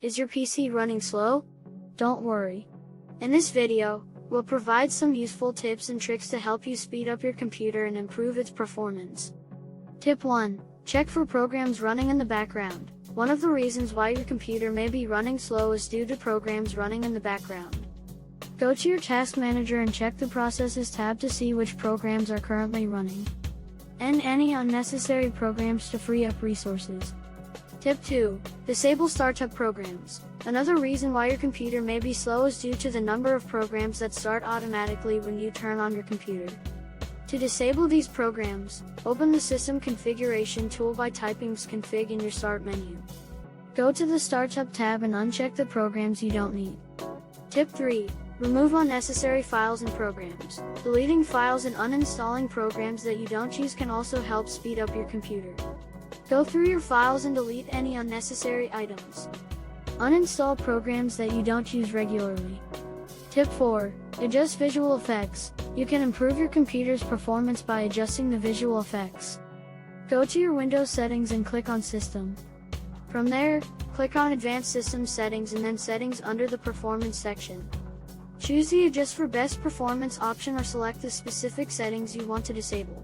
Is your PC running slow? Don't worry. In this video, we'll provide some useful tips and tricks to help you speed up your computer and improve its performance. Tip 1. Check for programs running in the background. One of the reasons why your computer may be running slow is due to programs running in the background. Go to your Task Manager and check the Processes tab to see which programs are currently running. End any unnecessary programs to free up resources. Tip 2. Disable startup programs. Another reason why your computer may be slow is due to the number of programs that start automatically when you turn on your computer. To disable these programs, open the System Configuration tool by typing sconfig in your Start menu. Go to the Startup tab and uncheck the programs you don't need. Tip 3. Remove unnecessary files and programs. Deleting files and uninstalling programs that you don't use can also help speed up your computer. Go through your files and delete any unnecessary items. Uninstall programs that you don't use regularly. Tip 4. Adjust visual effects. You can improve your computer's performance by adjusting the visual effects. Go to your Windows settings and click on System. From there, click on Advanced System Settings and then Settings under the Performance section. Choose the Adjust for Best Performance option or select the specific settings you want to disable.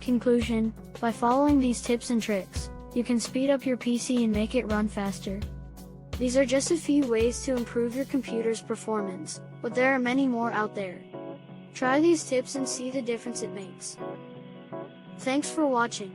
Conclusion: by following these tips and tricks, you can speed up your PC and make it run faster. These are just a few ways to improve your computer's performance, but there are many more out there. Try these tips and see the difference it makes. Thanks for watching.